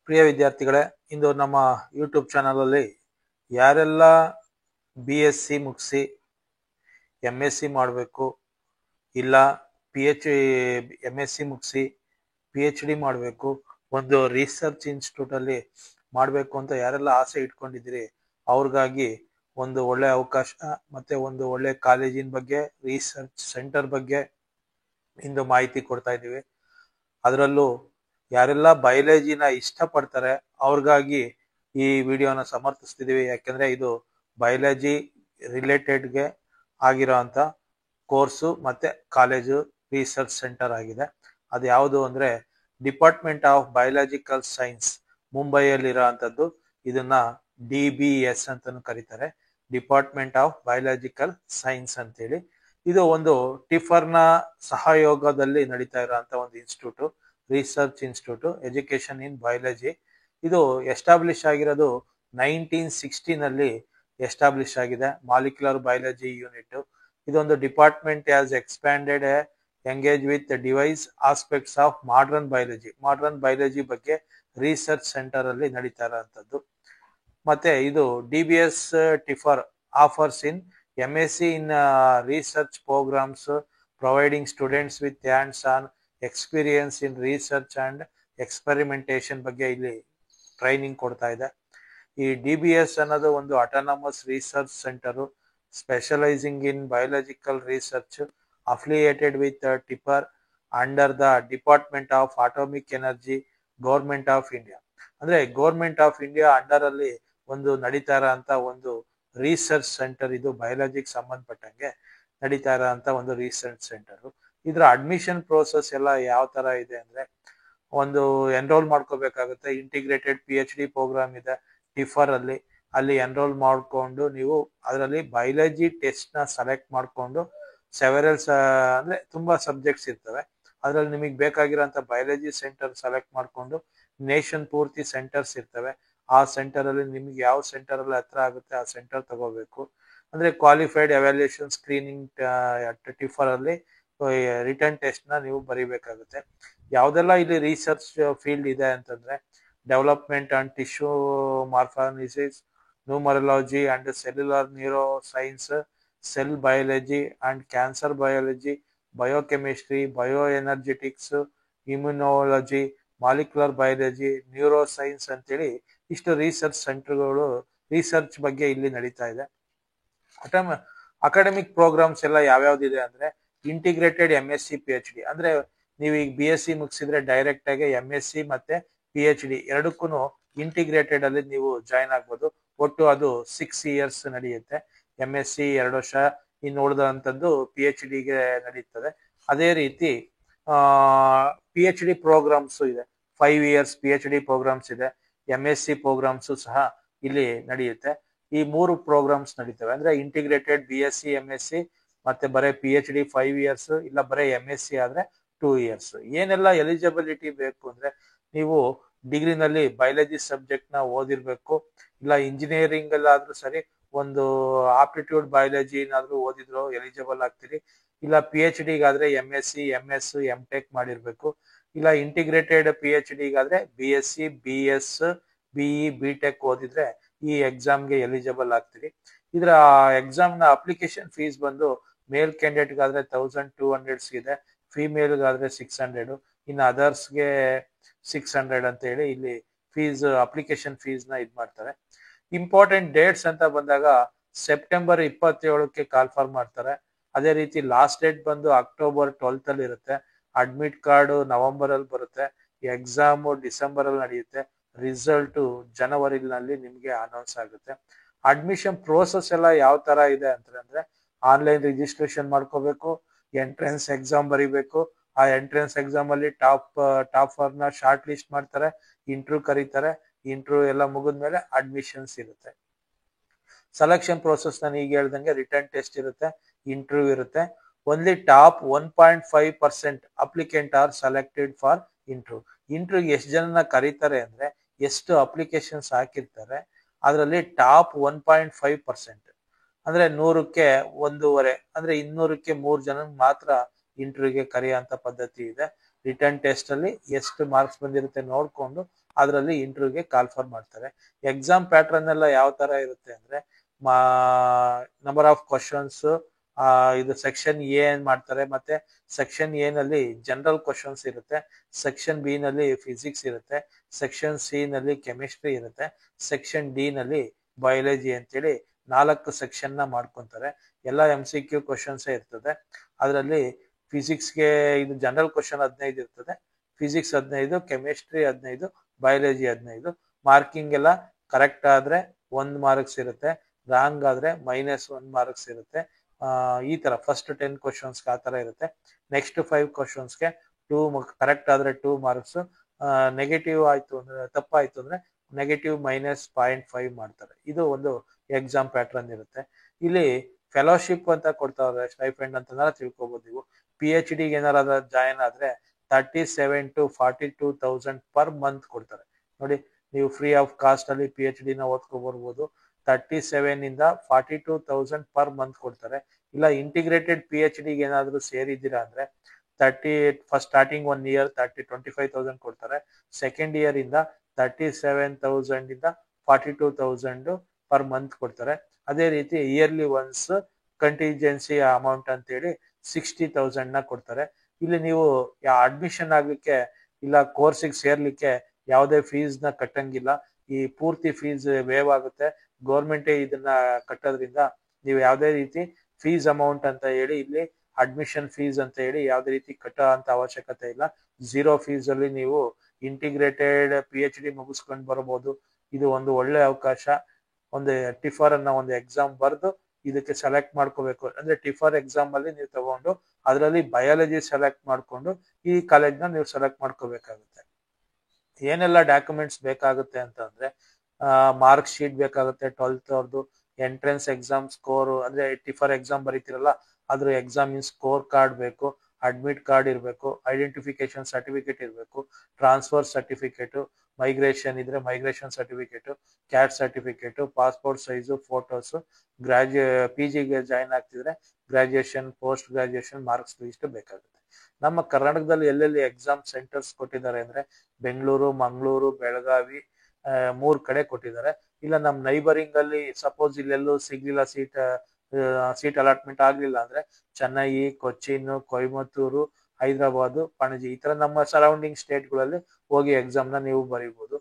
ಪ್ರಿಯ ವಿದ್ಯಾರ್ಥಿಗಳೇ, ಇಂದು ನಮ್ಮ ಯೂಟ್ಯೂಬ್ ಚಾನಲಲ್ಲಿ ಯಾರೆಲ್ಲ BSc ಮುಗಿಸಿ MSc ಮಾಡಬೇಕು, ಇಲ್ಲ MSc ಮುಗಿಸಿ PhD ಮಾಡಬೇಕು, ಒಂದು ರಿಸರ್ಚ್ ಇನ್ಸ್ಟಿಟ್ಯೂಟಲ್ಲಿ ಮಾಡಬೇಕು ಅಂತ ಯಾರೆಲ್ಲ ಆಸೆ ಇಟ್ಕೊಂಡಿದ್ದೀರಿ ಅವ್ರಿಗಾಗಿ ಒಂದು ಒಳ್ಳೆ ಅವಕಾಶ ಮತ್ತೆ ಒಂದು ಒಳ್ಳೆ ಕಾಲೇಜಿನ ಬಗ್ಗೆ, ರಿಸರ್ಚ್ ಸೆಂಟರ್ ಬಗ್ಗೆ ಇಂದು ಮಾಹಿತಿ ಕೊಡ್ತಾ ಇದ್ದೀವಿ. ಅದರಲ್ಲೂ ಯಾರೆಲ್ಲ ಬಯಾಲಜಿನ ಇಷ್ಟಪಡ್ತಾರೆ ಅವ್ರಿಗಾಗಿ ಈ ವಿಡಿಯೋನ ಸಮರ್ಥಿಸ್ತಿದೀವಿ. ಯಾಕೆಂದ್ರೆ ಇದು ಬಯಾಲಜಿ ರಿಲೇಟೆಡ್ಗೆ ಆಗಿರೋ ಅಂತ ಕೋರ್ಸು ಮತ್ತೆ ಕಾಲೇಜು ರಿಸರ್ಚ್ ಸೆಂಟರ್ ಆಗಿದೆ. ಅದು ಯಾವುದು ಅಂದ್ರೆ ಡಿಪಾರ್ಟ್ಮೆಂಟ್ ಆಫ್ ಬಯಾಲಜಿಕಲ್ ಸೈನ್ಸ್, ಮುಂಬೈಯಲ್ಲಿರೋ ಅಂಥದ್ದು. ಇದನ್ನ DBS ಅಂತಾನು ಕರೀತಾರೆ, ಡಿಪಾರ್ಟ್ಮೆಂಟ್ ಆಫ್ ಬಯಾಲಜಿಕಲ್ ಸೈನ್ಸ್ ಅಂತೇಳಿ. ಇದು ಒಂದು ಟಿಫರ್ನ ಸಹಯೋಗದಲ್ಲಿ ನಡೀತಾ ಇರೋಂಥ ಒಂದು institute, research institute education in biology. ಇದು ಎಸ್ಟಾಬ್ಲಿಷ್ ಆಗಿರೋದು 1960ನಲ್ಲಿ ಎಸ್ಟಾಬ್ಲಿಷ್ ಆಗಿದೆ. Molecular biology unit. ಇದೊಂದು department has expanded engage with diverse aspects of modern biology ಬಗ್ಗೆ ರಿಸರ್ಚ್ ಸೆಂಟರ್ ಅಲ್ಲಿ ನಡೀತಾ ಇರೋಂಥದ್ದು. ಮತ್ತೆ ಇದು DBS TIFR offers in MSc in research programs, providing students with hands-on experience in research and experimentation ಬಗ್ಗೆ ಇಲ್ಲಿ training ಕೊಡ್ತಾ ಇದೆ. ಈ DBS ಅನ್ನೋದು ಒಂದು autonomous research centre specialising in biological research, affiliated with TIFR under the department of atomic energy, government of India. ಅಂದ್ರೆ government of India under ಅಲ್ಲಿ ಒಂದು ನಡೀತಾ ಇರೋಂಥ ಒಂದು ರಿಸರ್ಚ್ ಸೆಂಟರ್. ಇದು ಬಯಾಲಜಿಗೆ ಸಂಬಂಧಪಟ್ಟಂಗೆ ನಡೀತಾ ಇರೋಂಥ ಒಂದು ರಿಸರ್ಚ್ ಸೆಂಟರ್. ಇದರ ಅಡ್ಮಿಷನ್ ಪ್ರೋಸೆಸ್ ಎಲ್ಲ ಯಾವ ತರ ಇದೆ ಅಂದ್ರೆ, ಒಂದು ಎನ್ರೋಲ್ ಮಾಡ್ಕೋಬೇಕಾಗುತ್ತೆ. ಇಂಟಿಗ್ರೇಟೆಡ್ PhD ಪ್ರೋಗ್ರಾಮ್ ಇದೆ ಟಿಫರ್ ಅಲ್ಲಿ ಎನ್ರೋಲ್ ಮಾಡ್ಕೊಂಡು ನೀವು ಅದರಲ್ಲಿ ಬಯಾಲಜಿ ಟೆಸ್ಟ್ ನ ಸೆಲೆಕ್ಟ್ ಮಾಡ್ಕೊಂಡು ಸೆವೆರಲ್ಸ್ ಅಂದ್ರೆ ತುಂಬಾ ಸಬ್ಜೆಕ್ಟ್ಸ್ ಇರ್ತವೆ. ಅದ್ರಲ್ಲಿ ನಿಮಗೆ ಬೇಕಾಗಿರೋಂಥ ಬಯಾಲಜಿ ಸೆಂಟರ್ ಸೆಲೆಕ್ಟ್ ಮಾಡ್ಕೊಂಡು ನೇಷನ್ ಪೂರ್ತಿ ಸೆಂಟರ್ಸ್ ಇರ್ತವೆ. ಆ ಸೆಂಟರ್ ಅಲ್ಲಿ ನಿಮ್ಗೆ ಯಾವ ಸೆಂಟರ್ ಅಲ್ಲಿ ಹತ್ರ ಆಗುತ್ತೆ ಆ ಸೆಂಟರ್ ತಗೋಬೇಕು. ಅಂದ್ರೆ ಕ್ವಾಲಿಫೈಡ್ ಎವ್ಯಾಲ್ಯೂಯೇಷನ್ ಸ್ಕ್ರೀನಿಂಗ್ ಟಿಫರ್ ಅಲ್ಲಿ ರಿಟರ್ನ್ ಟೆಸ್ಟ್ ನ ನೀವು ಬರೀಬೇಕಾಗುತ್ತೆ. ಯಾವ್ದೆಲ್ಲ ಇಲ್ಲಿ ರಿಸರ್ಚ್ ಫೀಲ್ಡ್ ಇದೆ ಅಂತಂದ್ರೆ, development and tissue morphogenesis, numerology and cellular neuroscience, cell biology and cancer biology, biochemistry, bioenergetics, immunology, molecular biology, neuroscience ಅಂತೇಳಿ ಇಷ್ಟು ರಿಸರ್ಚ್ ಸೆಂಟರ್ಗಳು ರಿಸರ್ಚ್ ಬಗ್ಗೆ ಇಲ್ಲಿ ನಡೀತಾ ಇದೆ. ಅಕಾಡೆಮಿಕ್ ಪ್ರೋಗ್ರಾಮ್ಸ್ ಎಲ್ಲ ಯಾವ್ಯಾವ್ದಿದೆ ಅಂದ್ರೆ, ಇಂಟಿಗ್ರೇಟೆಡ್ MSc PhD. ಅಂದ್ರೆ ನೀವು ಈಗ BSc ಮುಗಿಸಿದ್ರೆ ಡೈರೆಕ್ಟ್ ಆಗಿ MSc ಮತ್ತೆ PhD ಎರಡಕ್ಕೂ ಇಂಟಿಗ್ರೇಟೆಡ್ ಅಲ್ಲಿ ನೀವು ಜಾಯ್ನ್ ಆಗ್ಬೋದು. ಒಟ್ಟು ಅದು 6 years ನಡೆಯುತ್ತೆ. MSc 2 ವರ್ಷ, ಇನ್ನು ಉಳಿದಂಥದ್ದು PhDಗೆ ನಡೀತದೆ. ಅದೇ ರೀತಿ PhD ಪ್ರೋಗ್ರಾಮ್ಸ್ ಇದೆ. 5 years PhD ಪ್ರೋಗ್ರಾಮ್ಸ್ ಇದೆ. MSc ಪ್ರೋಗ್ರಾಮ್ಸ್ ಸಹ ಇಲ್ಲಿ ನಡೆಯುತ್ತೆ. ಈ 3 ಪ್ರೋಗ್ರಾಮ್ಸ್ ನಡೀತವೆ. ಅಂದ್ರೆ ಇಂಟಿಗ್ರೇಟೆಡ್ BSc MSc ಮತ್ತೆ ಬರೀ PhD 5 years, ಇಲ್ಲ ಬರೀ MSc ಆದ್ರೆ 2 years. ಏನೆಲ್ಲ ಎಲಿಜಿಬಿಲಿಟಿ ಬೇಕು ಅಂದ್ರೆ, ನೀವು ಡಿಗ್ರಿನಲ್ಲಿ ಬಯಾಲಜಿ ಸಬ್ಜೆಕ್ಟ್ ನ ಓದಿರ್ಬೇಕು, ಇಲ್ಲ ಇಂಜಿನಿಯರಿಂಗ್ ಅಲ್ಲಾದ್ರೂ ಸರಿ ಒಂದು ಆಪ್ಟಿಟ್ಯೂಡ್ ಬಯಾಲಜಿ ಏನಾದ್ರೂ ಓದಿದ್ರು ಎಲಿಜಿಬಲ್ ಆಗ್ತೀರಿ. ಇಲ್ಲ PhD ಗಾದ್ರೆ MSc MS MTech ಮಾಡಿರ್ಬೇಕು. ಇಲ್ಲ integrated PhD Godrej BSc BS BE BTech ಓದಿದ್ರೆ ಈ ಎಕ್ಸಾಮ್ಗೆ ಎಲಿಜಿಬಲ್ ಆಗ್ತೀರಿ. ಇದರ ಎಕ್ಸಾಮ್ ನ ಅಪ್ಲಿಕೇಶನ್ ಫೀಸ್ ಬಂದು ಮೇಲ್ ಕ್ಯಾಂಡಿಡೇಟ್ ಗಾದ್ರೆ 1200 ಇದೆ, ಫಿಮೇಲ್ ಗಾದ್ರೆ 600, ಇನ್ನು ಅದರ್ಸ್ಗೆ 600 ಅಂತ ಹೇಳಿ ಇಲ್ಲಿ ಫೀಸ್, ಅಪ್ಲಿಕೇಶನ್ ಫೀಸ್ ನ ಇದ್ ಮಾಡ್ತಾರೆ. ಇಂಪಾರ್ಟೆಂಟ್ ಡೇಟ್ಸ್ ಅಂತ ಬಂದಾಗ ಸೆಪ್ಟೆಂಬರ್ 27ಕ್ಕೆ ಕಾಲ್ ಫಾರ್ ಮಾಡ್ತಾರೆ. ಅದೇ ರೀತಿ ಲಾಸ್ಟ್ ಡೇಟ್ ಬಂದು ಅಕ್ಟೋಬರ್ 12th ಅಲ್ಲಿ ಇರುತ್ತೆ. ಅಡ್ಮಿಟ್ ಕಾರ್ಡ್ ನವೆಂಬರ್ ಅಲ್ಲಿ ಬರುತ್ತೆ. ಎಕ್ಸಾಮ್ ಡಿಸೆಂಬರ್ ಅಲ್ಲಿ ನಡೆಯುತ್ತೆ. ರಿಸಲ್ಟ್ ಜನವರಿನಲ್ಲಿ ನಿಮ್ಗೆ ಅನೌನ್ಸ್ ಆಗುತ್ತೆ. ಅಡ್ಮಿಷನ್ ಪ್ರೋಸೆಸ್ ಎಲ್ಲ ಯಾವ ತರ ಇದೆ ಅಂತಂದ್ರೆ, ಆನ್ಲೈನ್ ರಿಜಿಸ್ಟ್ರೇಷನ್ ಮಾಡ್ಕೋಬೇಕು, ಎಂಟ್ರೆನ್ಸ್ ಎಕ್ಸಾಮ್ ಬರೀಬೇಕು. ಆ ಎಂಟ್ರೆನ್ಸ್ ಎಕ್ಸಾಮ್ ಅಲ್ಲಿ ಟಾಪರ್ ನ ಶಾರ್ಟ್ ಲಿಸ್ಟ್ ಮಾಡ್ತಾರೆ, ಇಂಟರ್ವ್ಯೂ ಕರೀತಾರೆ. ಇಂಟರ್ವ್ಯೂ ಎಲ್ಲ ಮುಗಿದ್ಮೇಲೆ ಅಡ್ಮಿಷನ್ಸ್ ಇರುತ್ತೆ. ಸೆಲೆಕ್ಷನ್ ಪ್ರೋಸೆಸ್ ನಾನು ಈಗ ಹೇಳ್ದಂಗೆ ರಿಟರ್ನ್ ಟೆಸ್ಟ್ ಇರುತ್ತೆ, ಇಂಟರ್ವ್ಯೂ ಇರುತ್ತೆ. Only top 1.5% applicant R selected for interview. Interview ಎಷ್ಟು ಜನನ ಕರೀತಾರೆ ಅಂದ್ರೆ, ಎಷ್ಟು ಅಪ್ಲಿಕೇಶನ್ಸ್ ಹಾಕಿರ್ತಾರೆ ಅದರಲ್ಲಿ ಟಾಪ್ 1.5%, ಅಂದ್ರೆ 100ಕ್ಕೆ 1.5, ಅಂದ್ರೆ 200ಕ್ಕೆ 3 ಜನ ಮಾತ್ರ ಇಂಟರ್ವ್ಯೂಗೆ ಕರೆಯುವಂತ ಪದ್ಧತಿ ಇದೆ. ರಿಟರ್ನ್ ಟೆಸ್ಟ್ ಅಲ್ಲಿ ಎಷ್ಟು ಮಾರ್ಕ್ಸ್ ಬಂದಿರುತ್ತೆ ನೋಡ್ಕೊಂಡು ಅದರಲ್ಲಿ ಇಂಟರ್ವ್ಯೂಗೆ ಕಾಲ್ಫರ್ ಮಾಡ್ತಾರೆ. ಎಕ್ಸಾಮ್ ಪ್ಯಾಟರ್ನ್ ಎಲ್ಲ ಯಾವ ತರ ಇರುತ್ತೆ ಅಂದ್ರೆ ನಂಬರ್ ಆಫ್ ಕ್ವಶನ್ಸ್, ಇದು ಸೆಕ್ಷನ್ ಎ ಮಾಡ್ತಾರೆ, ಮತ್ತೆ ಸೆಕ್ಷನ್ ಎ ನಲ್ಲಿ ಜನರಲ್ ಕ್ವಶನ್ಸ್ ಇರುತ್ತೆ, ಸೆಕ್ಷನ್ ಬಿ ನಲ್ಲಿ ಫಿಸಿಕ್ಸ್ ಇರುತ್ತೆ, ಸೆಕ್ಷನ್ ಸಿ ನಲ್ಲಿ ಕೆಮಿಸ್ಟ್ರಿ ಇರುತ್ತೆ, ಸೆಕ್ಷನ್ ಡಿ ನಲ್ಲಿ ಬಯಾಲಜಿ ಅಂತೇಳಿ 4 ಸೆಕ್ಷನ್ ನ ಮಾಡ್ಕೊಂತಾರೆ. ಎಲ್ಲ MCQ ಕ್ವಶನ್ಸ್ ಇರ್ತದೆ. ಅದರಲ್ಲಿ ಫಿಸಿಕ್ಸ್ಗೆ ಇದು ಜನರಲ್ ಕ್ವಶನ್ 15 ಇರ್ತದೆ, ಫಿಸಿಕ್ಸ್ 15, ಕೆಮಿಸ್ಟ್ರಿ 15, ಬಯಾಲಜಿ 15. ಮಾರ್ಕಿಂಗ್ ಎಲ್ಲ ಕರೆಕ್ಟ್ ಆದ್ರೆ 1 ಮಾರ್ಕ್ಸ್ ಇರುತ್ತೆ, ರಾಂಗ್ ಆದ್ರೆ -1 ಮಾರ್ಕ್ಸ್ ಇರುತ್ತೆ. ಈ ತರ ಫಸ್ಟ್ 10 ಕ್ವಶನ್ಸ್ ಆ ತರ ಇರುತ್ತೆ. ನೆಕ್ಸ್ಟ್ 5 ಕ್ವಶನ್ಸ್ಗೆ ಕರೆಕ್ಟ್ ಆದ್ರೆ 2 ಮಾರ್ಕ್ಸ್, ನೆಗೆಟಿವ್ ಆಯ್ತು ಅಂದ್ರೆ ತಪ್ಪಾಯ್ತು ಅಂದ್ರೆ ನೆಗೆಟಿವ್ -0.5 ಮಾಡ್ತಾರೆ. ಇದು ಒಂದು ಎಕ್ಸಾಮ್ ಪ್ಯಾಟರ್ನ್ ಇರುತ್ತೆ. ಇಲ್ಲಿ ಫೆಲೋಶಿಪ್ ಅಂತ ಕೊಡ್ತಾವ್ರೆ, ಸ್ಟೈಫಂಡ್ ಅಂತ ತಿಳ್ಕೊಬಹುದು ನೀವು. PhD ಏನಾರ ಜಾಯಿನ್ ಆದ್ರೆ 37 to 42,000 ಪರ್ ಮಂತ್ ಕೊಡ್ತಾರೆ. ನೋಡಿ, ನೀವು ಫ್ರೀ ಆಫ್ ಕಾಸ್ಟ್ ಅಲ್ಲಿ PhD ನ ಓದ್ಕೊ ಬರ್ಬೋದು. 37 ಇಂದ 42,000 ಪರ್ ಮಂತ್ ಕೊಡ್ತಾರೆ. ಇಲ್ಲ ಇಂಟಿಗ್ರೇಟೆಡ್ PhD ಏನಾದ್ರು ಸೇರಿದ್ದೀರಾ ಅಂದ್ರೆ ಫಸ್ಟ್ ಸ್ಟಾರ್ಟಿಂಗ್ 1 ಇಯರ್ 25,000 ಕೊಡ್ತಾರೆ. ಸೆಕೆಂಡ್ ಇಯರ್ ಇಂದ 37,000 ಇಂದ 42,000 ಪರ್ ಮಂತ್ ಕೊಡ್ತಾರೆ. ಅದೇ ರೀತಿ ಇಯರ್ಲಿ ಒನ್ಸ್ ಕಂಟಿಂಜೆನ್ಸಿ ಅಮೌಂಟ್ ಅಂತೇಳಿ 60,000 ನ ಕೊಡ್ತಾರೆ. ಇಲ್ಲಿ ನೀವು ಅಡ್ಮಿಷನ್ ಆಗ್ಲಿಕ್ಕೆ ಇಲ್ಲ ಕೋರ್ಸಿಗೆ ಸೇರ್ಲಿಕ್ಕೆ ಯಾವುದೇ ಫೀಸ್ ನ ಕಟ್ಟಂಗಿಲ್ಲ. ಈ ಪೂರ್ತಿ ಫೀಸ್ ವೇವ್ ಆಗುತ್ತೆ. ಗೌರ್ಮೆಂಟೇ ಇದನ್ನ ಕಟ್ಟೋದ್ರಿಂದ ನೀವು ಯಾವುದೇ ರೀತಿ ಫೀಸ್ ಅಮೌಂಟ್ ಅಂತ ಹೇಳಿ ಇಲ್ಲಿ ಅಡ್ಮಿಷನ್ ಫೀಸ್ ಅಂತ ಹೇಳಿ ಯಾವುದೇ ರೀತಿ ಕಟ್ಟೋ ಅಂತ ಅವಶ್ಯಕತೆ ಇಲ್ಲ. 0 ಫೀಸ್ ಅಲ್ಲಿ ನೀವು ಇಂಟಿಗ್ರೇಟೆಡ್ PhD ಮುಗಿಸ್ಕೊಂಡು ಬರಬಹುದು. ಇದು ಒಂದು ಒಳ್ಳೆ ಅವಕಾಶ. ಒಂದು ಟಿಫರ್ ಅನ್ನೋ ಒಂದು ಎಕ್ಸಾಮ್ ಬರೆದು ಇದಕ್ಕೆ ಸೆಲೆಕ್ಟ್ ಮಾಡ್ಕೋಬೇಕು. ಅಂದ್ರೆ ಟಿಫರ್ ಎಕ್ಸಾಮ್ ಅಲ್ಲಿ ನೀವು ತಗೊಂಡು ಅದರಲ್ಲಿ ಬಯಾಲಜಿ ಸೆಲೆಕ್ಟ್ ಮಾಡ್ಕೊಂಡು ಈ ಕಾಲೇಜ್ನ ನೀವು ಸೆಲೆಕ್ಟ್ ಮಾಡ್ಕೋಬೇಕಾಗುತ್ತೆ. ಏನೆಲ್ಲ ಡಾಕ್ಯುಮೆಂಟ್ಸ್ ಬೇಕಾಗುತ್ತೆ ಅಂತಂದ್ರೆ ಮಾರ್ಕ್ ಶೀಟ್ ಬೇಕಾಗುತ್ತೆ, 12th ಅವ್ರದ್ದು, ಎಂಟ್ರೆನ್ಸ್ ಎಕ್ಸಾಮ್ ಸ್ಕೋರ್ ಅಂದ್ರೆ ಟಿಫರ್ ಎಕ್ಸಾಮ್ ಬರೀತಿರಲ್ಲ ಅದ್ರ ಎಕ್ಸಾಮ್ ಸ್ಕೋರ್ ಕಾರ್ಡ್ ಬೇಕು, ಅಡ್ಮಿಟ್ ಕಾರ್ಡ್ ಇರಬೇಕು, ಐಡೆಂಟಿಫಿಕೇಶನ್ ಸರ್ಟಿಫಿಕೇಟ್ ಇರಬೇಕು, ಟ್ರಾನ್ಸ್ಫರ್ ಸರ್ಟಿಫಿಕೇಟ್, ಮೈಗ್ರೇಷನ್ ಇದ್ರೆ migration certificate, caste certificate, passport size photos, PGಗೆ ಜಾಯಿನ್ ಆಗ್ತಿದ್ರೆ graduation, post graduation marks list ಬೇಕಾಗುತ್ತೆ. ನಮ್ಮ ಕರ್ನಾಟಕದಲ್ಲಿ ಎಲ್ಲೆಲ್ಲಿ ಎಕ್ಸಾಮ್ ಸೆಂಟರ್ಸ್ ಕೊಟ್ಟಿದ್ದಾರೆ ಅಂದ್ರೆ ಬೆಂಗಳೂರು, ಮಂಗಳೂರು, ಬೆಳಗಾವಿ 3 ಕಡೆ ಕೊಟ್ಟಿದ್ದಾರೆ. ಇಲ್ಲ ನಮ್ಮ ನೈಬರಿಂಗ್ ಅಲ್ಲಿ ಸಪೋಸ್ ಇಲ್ಲೆಲ್ಲೂ ಸಿಗ್ಲಿಲ್ಲ, ಸೀಟ್ ಅಲಾಟ್ಮೆಂಟ್ ಆಗ್ಲಿಲ್ಲ ಅಂದ್ರೆ ಚೆನ್ನೈ, ಕೊಚ್ಚಿನ್, ಕೊಯಮತ್ತೂರು, ಹೈದರಾಬಾದ್, ಪಣಜಿ ಈ ತರ ನಮ್ಮ ಸರೌಂಡಿಂಗ್ ಸ್ಟೇಟ್ಗಳಲ್ಲಿ ಹೋಗಿ ಎಕ್ಸಾಮ್ ನ ನೀವು ಬರೀಬಹುದು.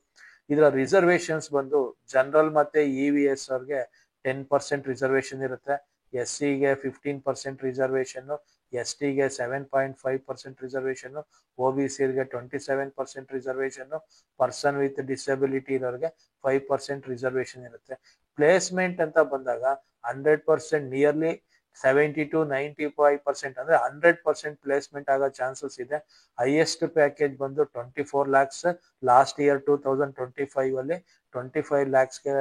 ಇದರ ರಿಸರ್ವೇಶನ್ಸ್ ಬಂದು ಜನರಲ್ ಮತ್ತೆ EVS ಅವ್ರಿಗೆ 10% ರಿಸರ್ವೇಶನ್ ಇರುತ್ತೆ, SCಗೆ 15% ರಿಸರ್ವೇಶನ್, STಗೆ 7.5% ರಿಸರ್ವೇಶನ್, OBCಗೆ 27% ರಿಸರ್ವೇಶನ್, ಪರ್ಸನ್ ವಿತ್ ಡಿಸಬಿಲಿಟಿ ಇರೋರಿಗೆ 5% ರಿಸರ್ವೇಶನ್ ಇರುತ್ತೆ. ಪ್ಲೇಸ್ಮೆಂಟ್ ಅಂತ ಬಂದಾಗ 100% ನಿಯರ್ಲಿ 70 to 95% ಅಂದ್ರೆ 100% ಪ್ಲೇಸ್ಮೆಂಟ್ ಆಗೋ ಚಾನ್ಸಸ್ ಇದೆ. ಹೈಯೆಸ್ಟ್ ಪ್ಯಾಕೇಜ್ ಬಂದು 24 lakhs. ಲಾಸ್ಟ್ ಇಯರ್ 2025 ಅಲ್ಲಿ 25 lakhsಗೆ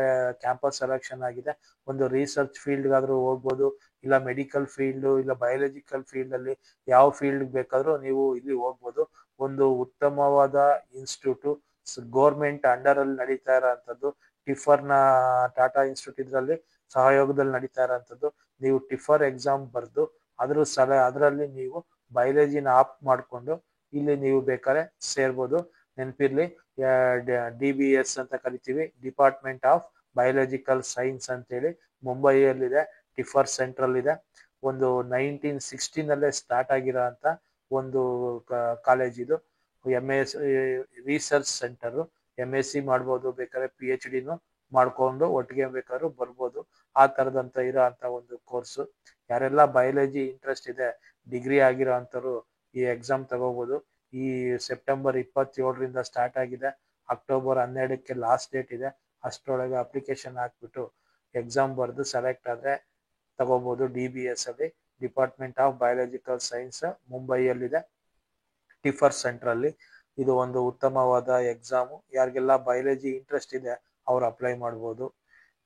ಕ್ಯಾಂಪಸ್ ಸೆಲೆಕ್ಷನ್ ಆಗಿದೆ. ಒಂದು ರಿಸರ್ಚ್ ಫೀಲ್ಡ್ ಗಾದ್ರೂ ಹೋಗ್ಬೋದು, ಇಲ್ಲ ಮೆಡಿಕಲ್ ಫೀಲ್ಡ್, ಇಲ್ಲ ಬಯಾಲಜಿಕಲ್ ಫೀಲ್ಡ್ ಅಲ್ಲಿ ಯಾವ ಫೀಲ್ಡ್ ಬೇಕಾದ್ರೂ ನೀವು ಇಲ್ಲಿ ಹೋಗ್ಬೋದು. ಒಂದು ಉತ್ತಮವಾದ ಇನ್ಸ್ಟಿಟ್ಯೂಟ್, ಗೌರ್ಮೆಂಟ್ ಅಂಡರ್ ಅಲ್ಲಿ ನಡೀತಾ ಇರೋಂಥದ್ದು, ಟಿಫರ್ನ ಟಾಟಾ ಇನ್ಸ್ಟಿಟ್ಯೂಟ್ ಇದರಲ್ಲಿ ಸಹಯೋಗದಲ್ಲಿ ನಡೀತಾ ಇರೋಂಥದ್ದು. ನೀವು ಟಿಫರ್ ಎಕ್ಸಾಮ್ ಬರೆದು ಅದರಲ್ಲಿ ನೀವು ಬಯಾಲಜಿನ ಆಪ್ ಮಾಡಿಕೊಂಡು ಇಲ್ಲಿ ನೀವು ಬೇಕಾದ್ರೆ ಸೇರ್ಬೋದು. ನೆನಪಿರ್ಲಿ, DBS ಅಂತ ಕರಿತೀವಿ, ಡಿಪಾರ್ಟ್ಮೆಂಟ್ ಆಫ್ ಬಯಾಲಜಿಕಲ್ ಸೈನ್ಸ್ ಅಂತೇಳಿ ಮುಂಬೈಯಲ್ಲಿದೆ, ಟಿಫರ್ ಸೆಂಟ್ರಲ್ ಇದೆ. ಒಂದು 1916 ಸ್ಟಾರ್ಟ್ ಆಗಿರೋ ಅಂತ ಒಂದು ಕಾಲೇಜ್ ಇದು. MS ರಿಸರ್ಚ್ ಸೆಂಟರ್, MSc ಮಾಡ್ಬೋದು, ಬೇಕಾದ್ರೆ PhDನೂ ಮಾಡ್ಕೊಂಡು ಒಟ್ಟಿಗೆ ಬೇಕಾದ್ರೂ ಬರ್ಬೋದು. ಆ ತರದಂತ ಇರೋ ಅಂತ ಒಂದು ಕೋರ್ಸ್. ಯಾರೆಲ್ಲ ಬಯಾಲಜಿ ಇಂಟ್ರೆಸ್ಟ್ ಇದೆ, ಡಿಗ್ರಿ ಆಗಿರೋ ಅಂತವ್ರು ಈ ಎಕ್ಸಾಮ್ ತಗೋಬಹುದು. ಈ ಸೆಪ್ಟೆಂಬರ್ 27ರಿಂದ ಸ್ಟಾರ್ಟ್ ಆಗಿದೆ, ಅಕ್ಟೋಬರ್ 12ಕ್ಕೆ ಲಾಸ್ಟ್ ಡೇಟ್ ಇದೆ. ಅಷ್ಟರೊಳಗೆ ಅಪ್ಲಿಕೇಶನ್ ಹಾಕ್ಬಿಟ್ಟು ಎಕ್ಸಾಮ್ ಬರೆದು ಸೆಲೆಕ್ಟ್ ಆದ್ರೆ ತಗೋಬಹುದು. DBS ಅಲ್ಲಿ ಡಿಪಾರ್ಟ್ಮೆಂಟ್ ಆಫ್ ಬಯಾಲಜಿಕಲ್ ಸೈನ್ಸ್ ಮುಂಬೈಯಲ್ಲಿದೆ, ಟಿಫರ್ ಸೆಂಟರ್ ಅಲ್ಲಿ. ಇದು ಒಂದು ಉತ್ತಮವಾದ ಎಕ್ಸಾಮು. ಯಾರಿಗೆಲ್ಲ ಬಯಾಲಜಿ ಇಂಟ್ರೆಸ್ಟ್ ಇದೆ ಅವ್ರು ಅಪ್ಲೈ ಮಾಡ್ಬೋದು.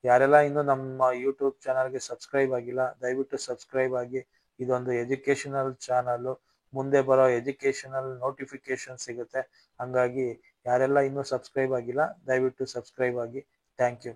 ಯಾರೆಲ್ಲ ಇನ್ನು ನಮ್ಮ ಯೂಟ್ಯೂಬ್ ಚಾನಲ್ಗೆ ಸಬ್ಸ್ಕ್ರೈಬ್ ಆಗಿಲ್ಲ, ದಯವಿಟ್ಟು ಸಬ್ಸ್ಕ್ರೈಬ್ ಆಗಿ. ಇದೊಂದು ಎಜುಕೇಶನಲ್ ಚಾನಲ್, ಮುಂದೆ ಬರೋ ಎಜುಕೇಶನಲ್ ನೋಟಿಫಿಕೇಶನ್ ಸಿಗುತ್ತೆ. ಹಂಗಾಗಿ ಯಾರೆಲ್ಲ ಇನ್ನೂ ಸಬ್ಸ್ಕ್ರೈಬ್ ಆಗಿಲ್ಲ ದಯವಿಟ್ಟು ಸಬ್ಸ್ಕ್ರೈಬ್ ಆಗಿ. Thank you.